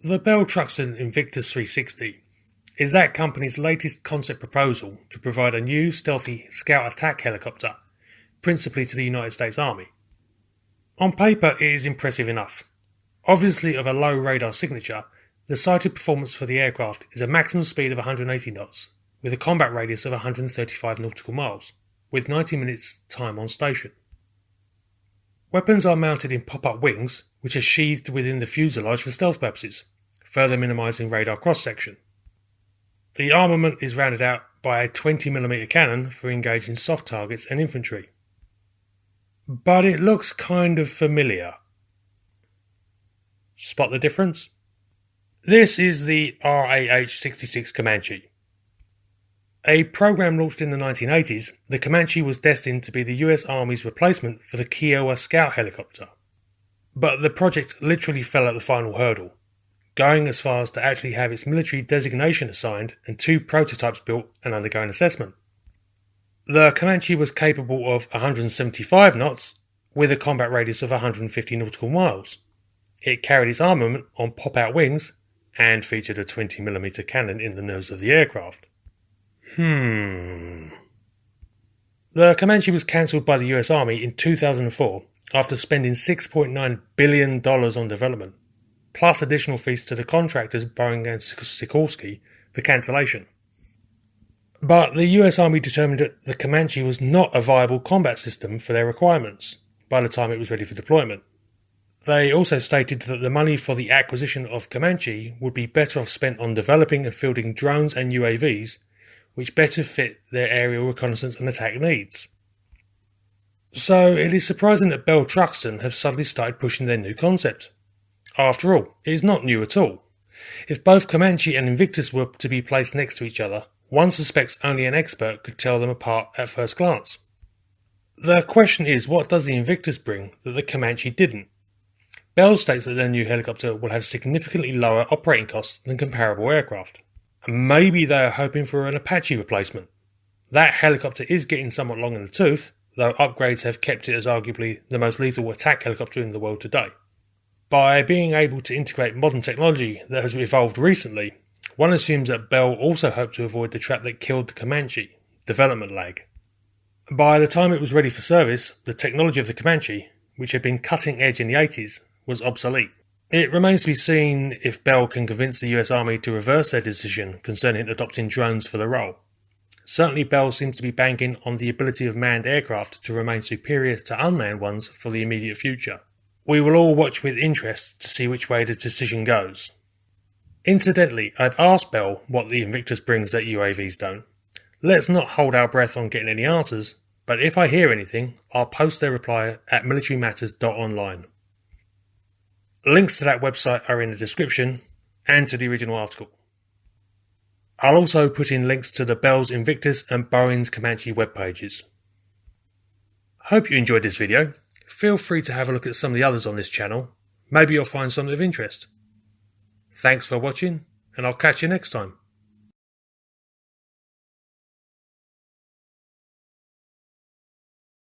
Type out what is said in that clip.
The Bell Truxtun Invictus 360 is that company's latest concept proposal to provide a new stealthy scout attack helicopter, principally to the United States Army. On paper it is impressive enough. Obviously of a low radar signature, the cited performance for the aircraft is a maximum speed of 180 knots, with a combat radius of 135 nautical miles, with 90 minutes time on station. Weapons are mounted in pop-up wings, which are sheathed within the fuselage for stealth purposes, further minimising radar cross-section. The armament is rounded out by a 20mm cannon for engaging soft targets and infantry. But it looks kind of familiar. Spot the difference? This is the RAH-66 Comanche. A program launched in the 1980s, the Comanche was destined to be the US Army's replacement for the Kiowa Scout helicopter. But the project literally fell at the final hurdle, going as far as to actually have its military designation assigned and 2 prototypes built and undergoing assessment. The Comanche was capable of 175 knots with a combat radius of 150 nautical miles. It carried its armament on pop-out wings and featured a 20mm cannon in the nose of the aircraft. The Comanche was cancelled by the US Army in 2004 after spending $6.9 billion on development, plus additional fees to the contractors Boeing and Sikorsky for cancellation. But the US Army determined that the Comanche was not a viable combat system for their requirements by the time it was ready for deployment. They also stated that the money for the acquisition of Comanche would be better off spent on developing and fielding drones and UAVs, which better fit their aerial reconnaissance and attack needs. So it is surprising that Bell Truxtun have suddenly started pushing their new concept. After all, it is not new at all. If both Comanche and Invictus were to be placed next to each other, one suspects only an expert could tell them apart at first glance. The question is, what does the Invictus bring that the Comanche didn't? Bell states that their new helicopter will have significantly lower operating costs than comparable aircraft. Maybe they are hoping for an Apache replacement. That helicopter is getting somewhat long in the tooth, though upgrades have kept it as arguably the most lethal attack helicopter in the world today. By being able to integrate modern technology that has evolved recently, one assumes that Bell also hoped to avoid the trap that killed the Comanche, development lag. By the time it was ready for service, the technology of the Comanche, which had been cutting edge in the 80s, was obsolete. It remains to be seen if Bell can convince the US Army to reverse their decision concerning adopting drones for the role. Certainly Bell seems to be banking on the ability of manned aircraft to remain superior to unmanned ones for the immediate future. We will all watch with interest to see which way the decision goes. Incidentally, I've asked Bell what the Invictus brings that UAVs don't. Let's not hold our breath on getting any answers, but if I hear anything, I'll post their reply at militarymatters.online. Links to that website are in the description and to the original article. I'll also put in links to the Bell's Invictus and Boeing's Comanche web pages. Hope you enjoyed this video. Feel free to have a look at some of the others on this channel. Maybe you'll find something of interest. Thanks for watching, and I'll catch you next time.